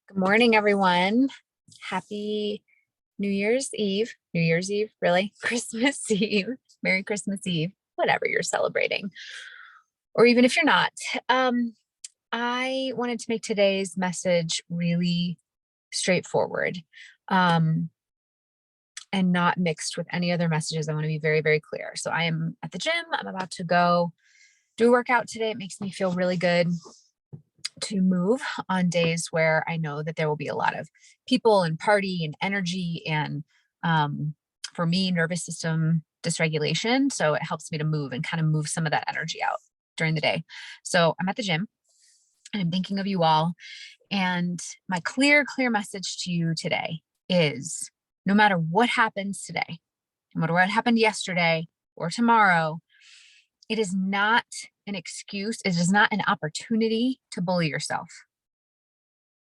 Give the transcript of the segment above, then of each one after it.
Good morning, everyone. Happy New Year's Eve. New Year's Eve, really? Christmas Eve. Merry Christmas Eve, whatever you're celebrating. Or even if you're not. Um, I wanted to make today's message really straightforward um, and not mixed with any other messages. I want to be very, very clear. So I am at the gym. I'm about to go do a workout today. It makes me feel really good to move on days where I know that there will be a lot of people and party and energy and um, for me, nervous system dysregulation. So it helps me to move and kind of move some of that energy out during the day. So I'm at the gym and I'm thinking of you all. And my clear message to you today is no matter what happens today, no matter what happened yesterday or tomorrow, it is not an excuse. It is not an opportunity to bully yourself.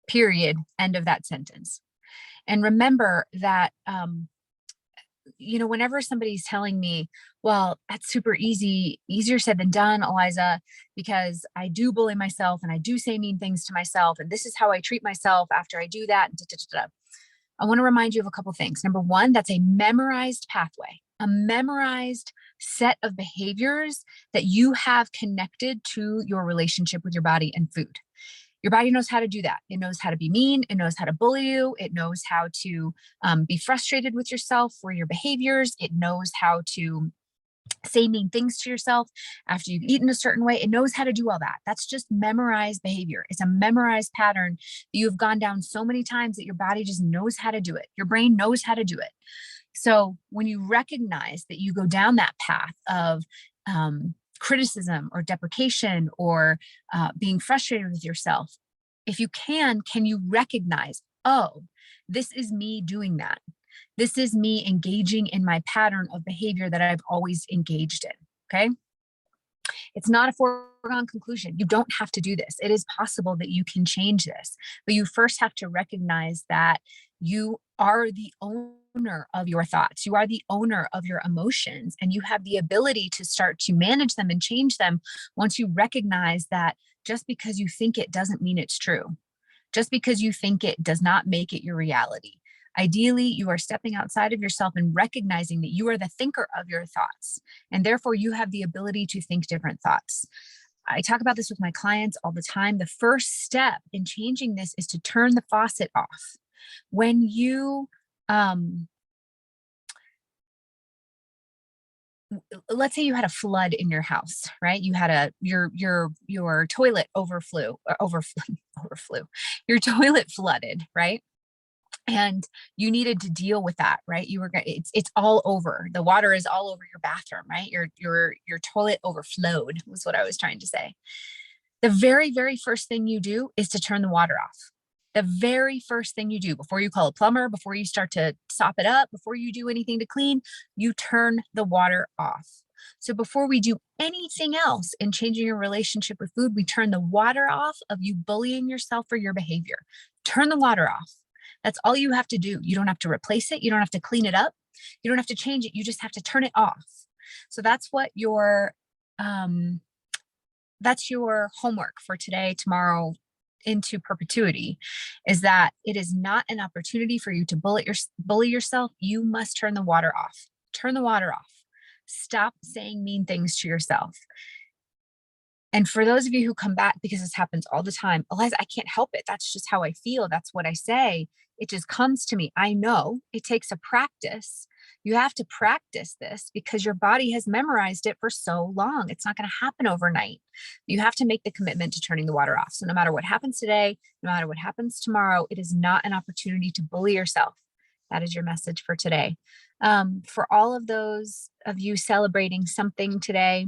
Period. End of that sentence. And remember that, whenever somebody's telling me, well, that's super easy, easier said than done, Eliza, because I do bully myself and I do say mean things to myself. And this is how I treat myself after I do that. I want to remind you of a couple things. Number one, that's a memorized pathway, a memorized set of behaviors that you have connected to your relationship with your body and food. Your body knows how to do that. It knows how to be mean. It knows how to bully you. It knows how to be frustrated with yourself for your behaviors. It knows how to say mean things to yourself after you've eaten a certain way. It knows how to do all that. That's just memorized behavior. It's a memorized pattern that you've gone down so many times that your body just knows how to do it. Your brain knows how to do it. So when you recognize that you go down that path of criticism or deprecation or being frustrated with yourself, if you can you recognize, oh, this is me doing that. This is me engaging in my pattern of behavior that I've always engaged in. Okay. It's not a foregone conclusion. You don't have to do this. It is possible that you can change this, but you first have to recognize that you are the owner of your thoughts. You are the owner of your emotions, and you have the ability to start to manage them and change them once you recognize that just because you think it doesn't mean it's true. Just because you think it does not make it your reality. Ideally, you are stepping outside of yourself and recognizing that you are the thinker of your thoughts, and therefore you have the ability to think different thoughts. I talk about this with my clients all the time. The first step in changing this is to turn the faucet off. When you, let's say you had a flood in your house, right? You had your toilet overflew, your toilet flooded, right? And you needed to deal with that, right? It's all over. The water is all over your bathroom, right? Your toilet overflowed was what I was trying to say. The very, very first thing you do is to turn the water off. The very first thing you do before you call a plumber, before you start to sop it up, before you do anything to clean, you turn the water off. So before we do anything else in changing your relationship with food, we turn the water off of you bullying yourself for your behavior. Turn the water off. That's all you have to do. You don't have to replace it. You don't have to clean it up. You don't have to change it. You just have to turn it off. So that's what that's your homework for today, tomorrow, into perpetuity, is that it is not an opportunity for you to bully yourself. You must turn the water off. Turn the water off. Stop saying mean things to yourself. And for those of you who come back, because this happens all the time, Eliza, I can't help it. That's just how I feel. That's what I say. It just comes to me. I know it takes a practice. You have to practice this because your body has memorized it for so long. It's not going to happen overnight. You have to make the commitment to turning the water off. So no matter what happens today, no matter what happens tomorrow, it is not an opportunity to bully yourself. That is your message for today. For all of those of you celebrating something today,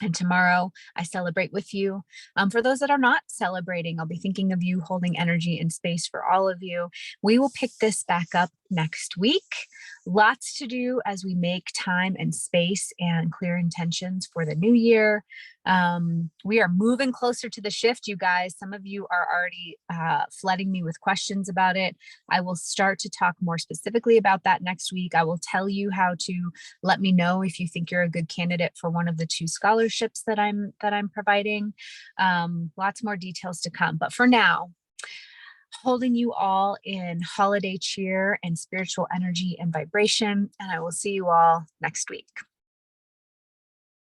and tomorrow I celebrate with you. For those that are not celebrating, I'll be thinking of you, holding energy and space for all of you. We will pick this back up next week. Lots to do as we make time and space and clear intentions for the new year. We are moving closer to the shift, you guys. Some of you are already flooding me with questions about it. I will start to talk more specifically about that next week. I will tell you how to let me know if you think you're a good candidate for one of the 2 scholarships that I'm providing. Lots more details to come. But for now, holding you all in holiday cheer and spiritual energy and vibration. And I will see you all next week.